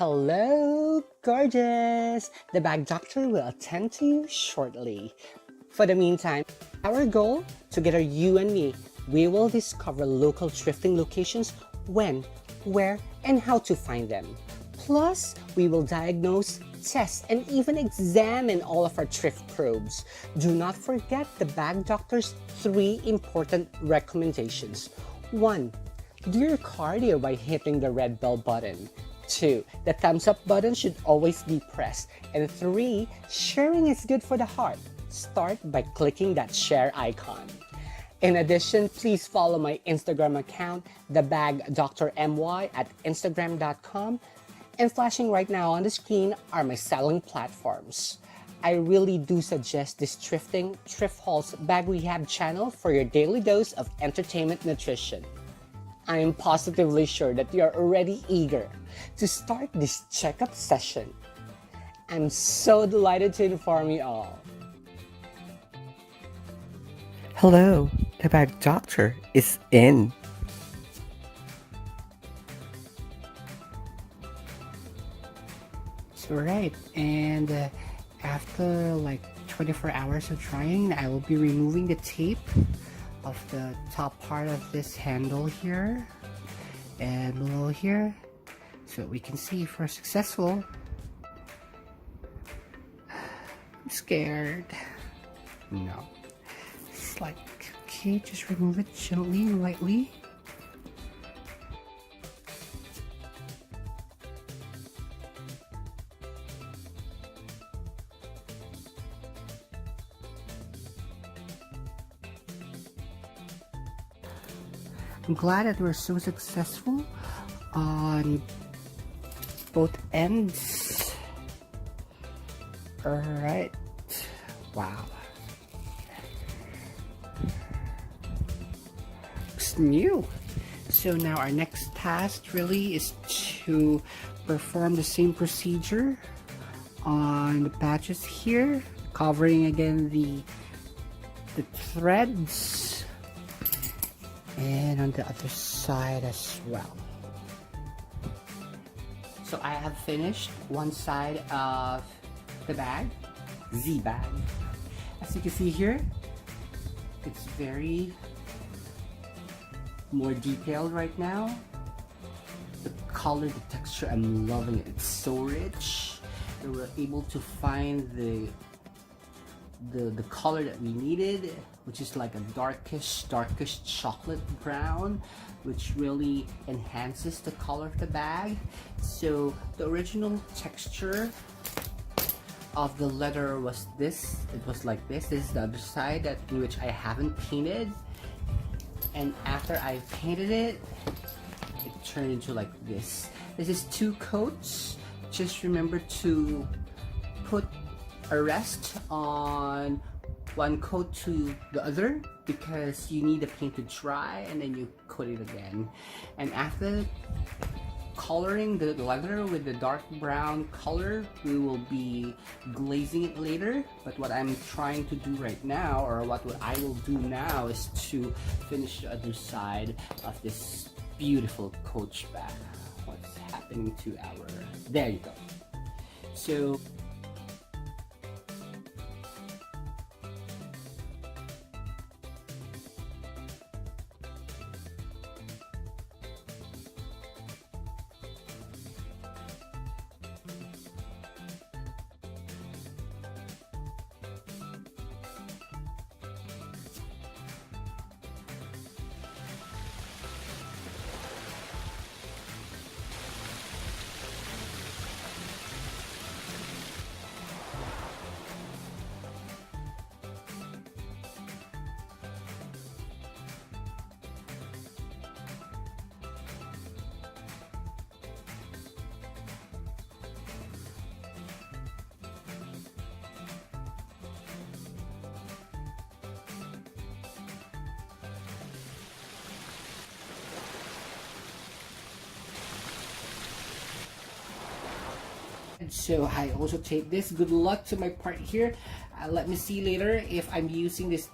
Hello, gorgeous! The Bag Doctor will attend to you shortly. For the meantime, our goal, together you and me, we will discover local thrifting locations, when, where, and how to find them. Plus, we will diagnose, test, and even examine all of our thrift probes. Do not forget the Bag Doctor's 3 important recommendations. 1. Do your cardio by hitting the red bell button. 2. The thumbs up button should always be pressed. And 3. Sharing is good for the heart. Start by clicking that share icon. In addition, please follow my Instagram account, TheBagDoctorMY at Instagram.com. And flashing right now on the screen are my selling platforms. I really do suggest this Thrifting, Thrift Hauls, Bag-Rehab channel for your daily dose of entertainment nutrition. I am positively sure that you are already eager to start this checkup session. I'm so delighted to inform you all. Hello, the Bag Doctor is in. So right, and after like 24 hours of trying, I will be removing the tape of the top part of this handle here and below here, so we can see if we're successful. I'm scared. No. It's like, okay, just remove it gently and lightly. I'm glad that we're so successful on both ends. Alright. Wow. Looks new. So now our next task really is to perform the same procedure on the patches here, covering again the threads, and on the other side as well. So I have finished one side of the bag, the bag. As you can see here, it's very more detailed right now. The color, the texture, I'm loving it. It's so rich. We were able to find the color that we needed, which is like a darkish chocolate brown, which really enhances the color of the bag. So the original texture of the leather was this. It was like this. This is the other side in which I haven't painted, and after I painted it, it turned into like this. This is 2 coats. Just remember to put a rest on one coat to the other, because you need the paint to dry and then you coat it again. And after coloring the leather with the dark brown color, we will be glazing it later. But what I'm trying to do right now, or what I will do now, is to finish the other side of this beautiful Coach bag. What's happening to our... There you go. So So I also taped this. Good luck to my part here. Let me see later if I'm using this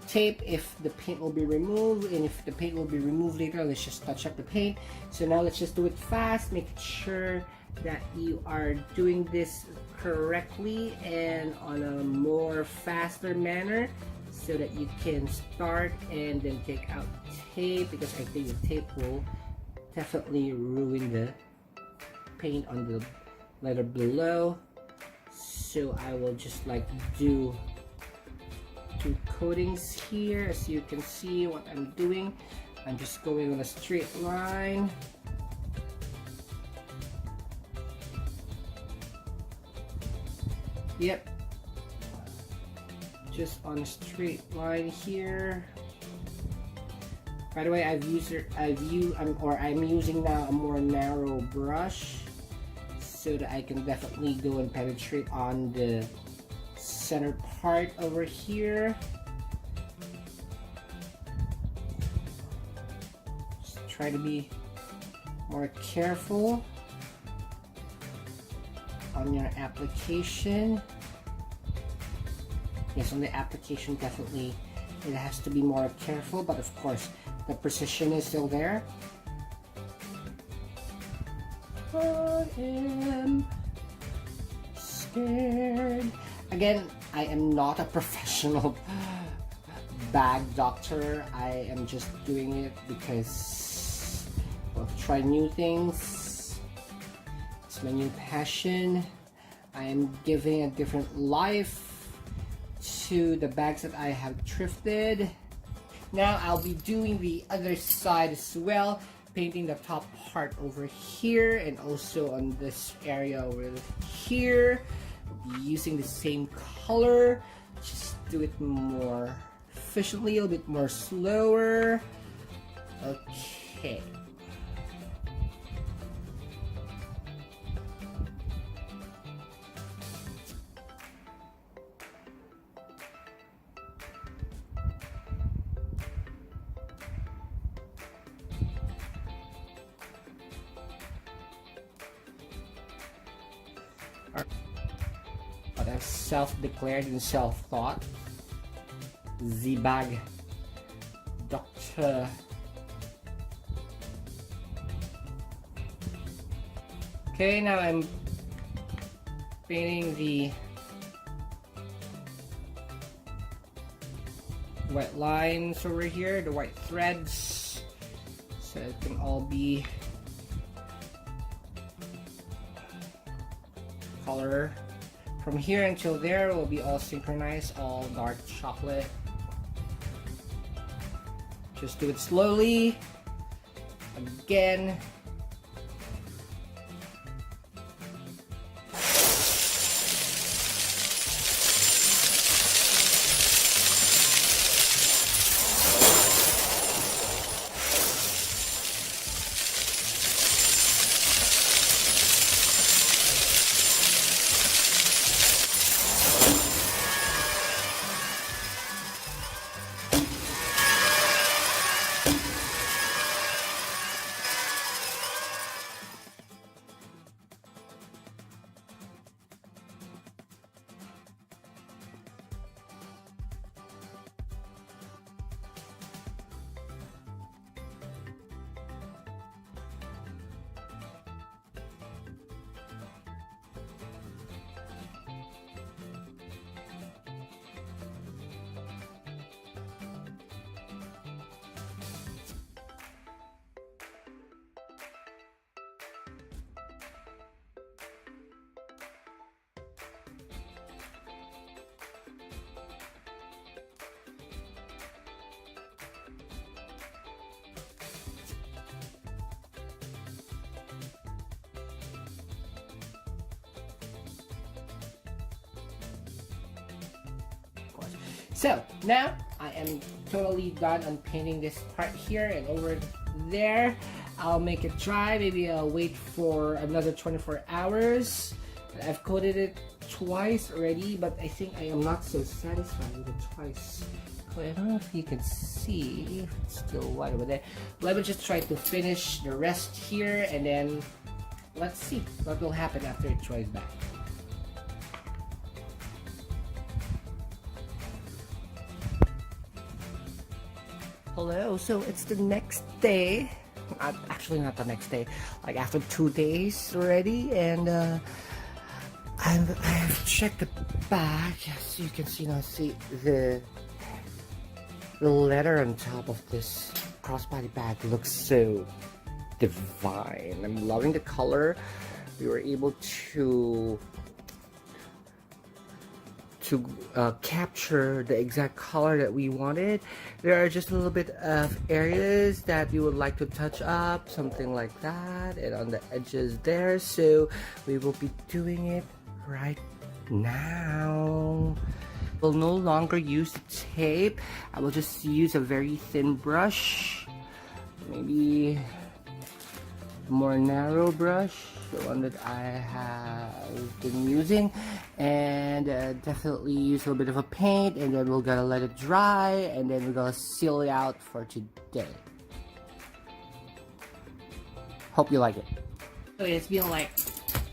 tape if the paint will be removed, and if the paint will be removed later, let's just touch up the paint. So now let's just do it fast, make sure that you are doing this correctly and on a more faster manner so that you can start and then take out tape, because I think the tape will definitely ruin the paint on the leather below. So I will just like do 2 coatings here. As you can see what I'm doing, I'm just going on a straight line. Yep, just on a straight line here. By the way, I'm using now a more narrow brush so that I can definitely go and penetrate on the center part over here. Just try to be more careful on your application. Yes, on the application definitely it has to be more careful, but of course the precision is still there. I am scared. Again, I am not a professional bag doctor. I am just doing it because I want to try new things. It's my new passion. I am giving a different life to the bags that I have thrifted. Now I'll be doing the other side as well, painting the top part over here and also on this area over here. I'll be using the same color, just do it more efficiently, a little bit more slower. Okay. But I've self-declared and self-thought the bag doctor. Okay, now I'm painting the white lines over here, the white threads, so it can all be color. From here until there will be all synchronized, all dark chocolate. Just do it slowly. Again. So now I am totally done on painting this part here, and over there I'll make it dry. Maybe I'll wait for another 24 hours. I've coated it twice already, but I think I am not so satisfied with it twice. I don't know if you can see, it's still white over there. Let me just try to finish the rest here, and then let's see what will happen after it dries back. Hello, so it's the next day. Actually, not the next day, like after 2 days already, and I've checked the bag. As you can see now, see the leather on top of this crossbody bag looks so divine. I'm loving the color. We were able to capture the exact color that we wanted. There are just a little bit of areas that we would like to touch up, something like that, and on the edges there. So we will be doing it right now. We'll no longer use the tape. I will just use a very thin brush, maybe a more narrow brush, the one that I have been using, and definitely use a little bit of a paint, and then we're gonna let it dry, and then we're gonna seal it out for today. Hope you like it. So it's been like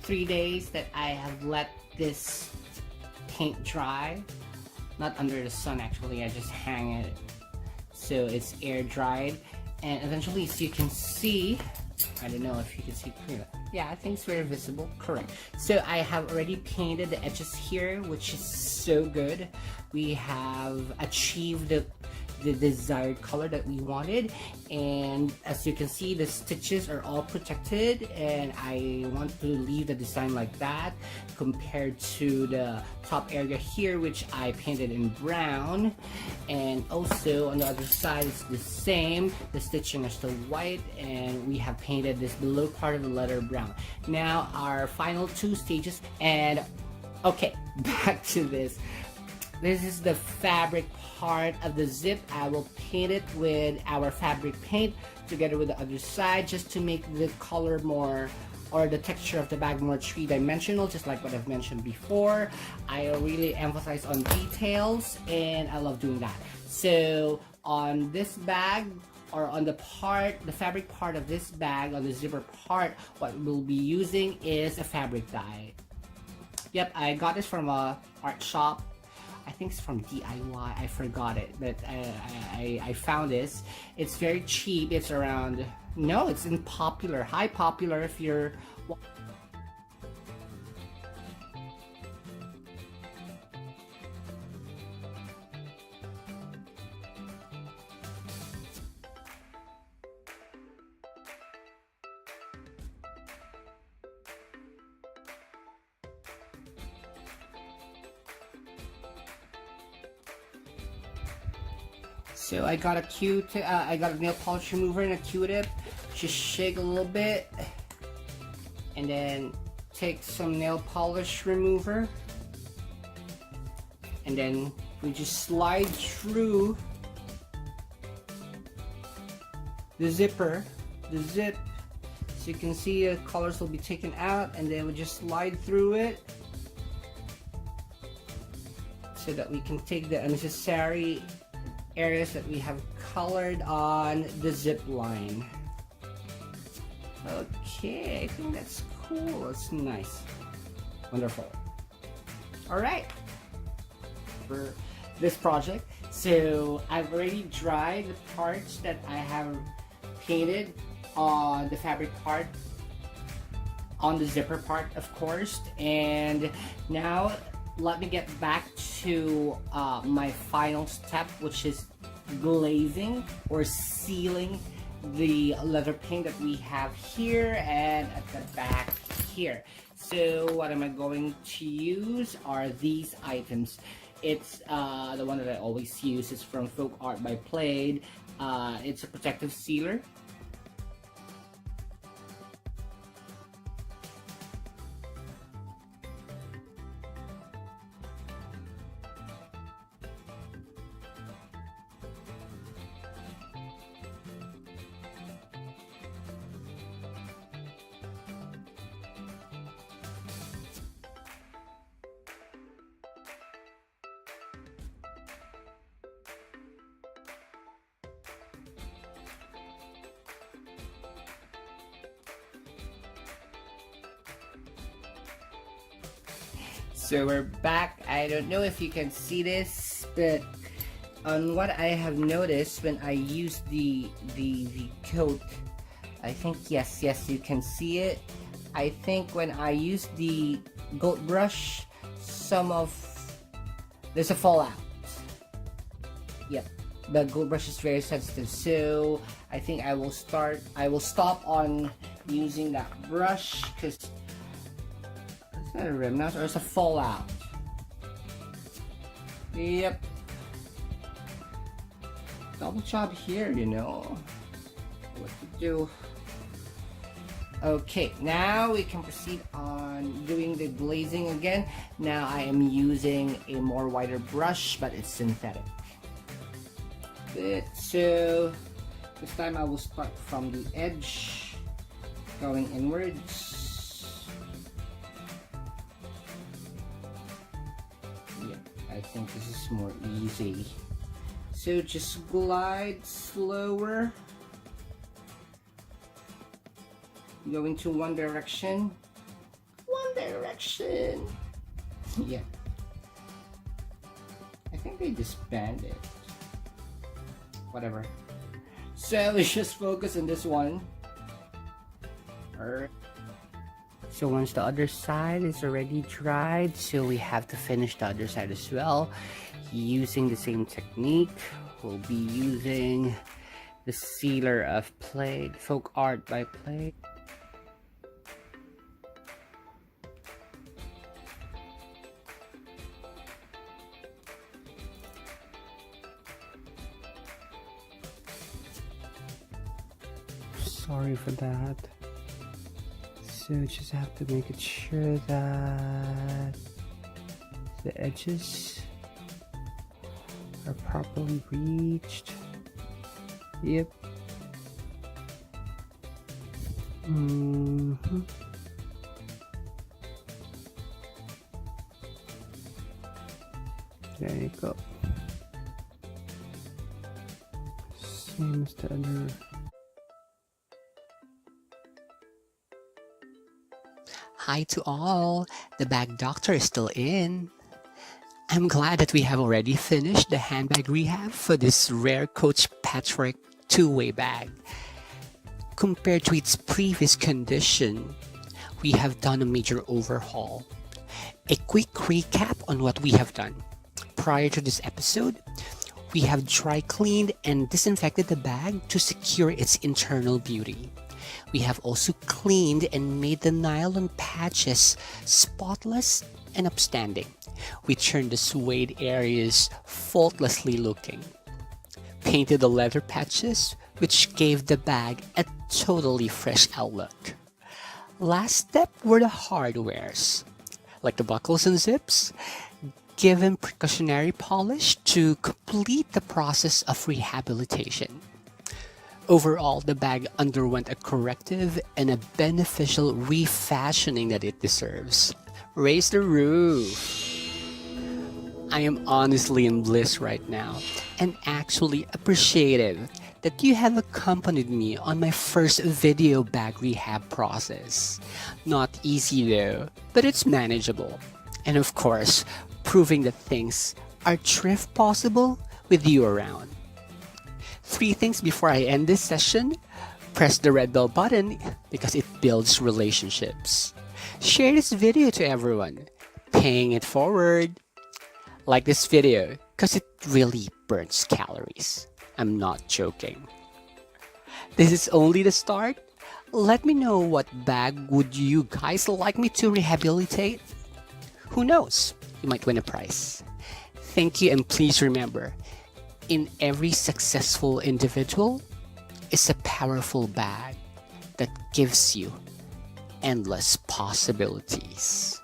3 days that I have let this paint dry. Not under the sun, actually, I just hang it so it's air dried, and eventually, as you can see, I don't know if you can see clearly. Yeah, I think it's very visible. Correct. So I have already painted the edges here, which is so good. We have achieved the desired color that we wanted, and as you can see, the stitches are all protected, and I want to leave the design like that compared to the top area here, which I painted in brown. And also on the other side it's the same, the stitching is still white, and we have painted this below part of the leather brown. Now our final 2 stages, and okay, back to this. This is the fabric part of the zip. I will paint it with our fabric paint together with the other side, just to make the color more, or the texture of the bag more 3-dimensional, just like what I've mentioned before. I really emphasize on details, and I love doing that. So on this bag, or on the fabric part of this bag, on the zipper part, what we'll be using is a fabric dye. Yep, I got this from a art shop. I think it's from DIY, I forgot it, but I found this. It's very cheap. It's around, no, it's in Popular, High Popular if you're. So I got I got a nail polish remover and a Q-tip. Just shake a little bit, and then take some nail polish remover, and then we just slide through the zipper, the zip. So you can see the colors will be taken out, and then we just slide through it so that we can take the unnecessary areas that we have colored on the zip line. Okay, I think that's cool. That's nice. Wonderful. Alright, for this project, so I've already dried the parts that I have painted on the fabric part, on the zipper part, of course, and now let me get back to my final step, which is glazing or sealing the leather paint that we have here and at the back here. So what am I going to use are these items. It's the one that I always use. It's from Folk Art by Plaid. It's a protective sealer. So we're back. I don't know if you can see this, but on what I have noticed when I use the coat, I think yes you can see it. I think when I use the gold brush, there's a fallout. Yep, the gold brush is very sensitive, so I think I will stop on using that brush because it's not a rim now, or it's a fallout. Yep. Double job here, you know what to do. Okay, now we can proceed on doing the glazing again. Now I am using a more wider brush, but it's synthetic. So this time I will start from the edge, going inwards. Yeah, I think this is more easy. So just glide slower, going to one direction. Yeah, I think they disbanded. Whatever. So let's just focus on this one. Alright. So once the other side is already dried, so we have to finish the other side as well. Using the same technique, we'll be using the sealer of plate, folk art by plate. Sorry for that. So just have to make it sure that the edges are properly reached. Yep. There you go. Same as the other. Hi to all, the bag doctor is still in. I'm glad that we have already finished the handbag rehab for this rare Coach Patchwork two-way bag. Compared to its previous condition, we have done a major overhaul. A quick recap on what we have done. Prior to this episode, we have dry cleaned and disinfected the bag to secure its internal beauty. We have also cleaned and made the nylon patches spotless and upstanding. We turned the suede areas faultlessly looking. Painted the leather patches, which gave the bag a totally fresh outlook. Last step were the hardwares, like the buckles and zips, given precautionary polish to complete the process of rehabilitation. Overall, the bag underwent a corrective and a beneficial refashioning that it deserves. Raise the roof! I am honestly in bliss right now and actually appreciative that you have accompanied me on my first video bag rehab process. Not easy though, but it's manageable. And of course, proving that things are thrift possible with you around. 3 things before I end this session. Press the red bell button because it builds relationships. Share this video to everyone, paying it forward. Like this video because it really burns calories. I'm not joking. This is only the start. Let me know what bag would you guys like me to rehabilitate? Who knows? You might win a prize. Thank you, and please remember, in every successful individual is a powerful bag that gives you endless possibilities.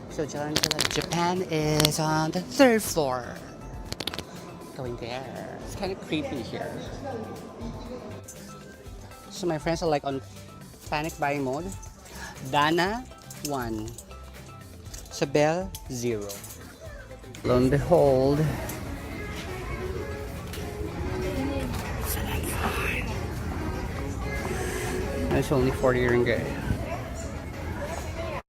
So Japan is on the 3rd floor. Going there. It's kind of creepy here. So my friends are like on panic buying mode. Dana 1. Sabel 0. Lo and behold, it's only 40 ringgit.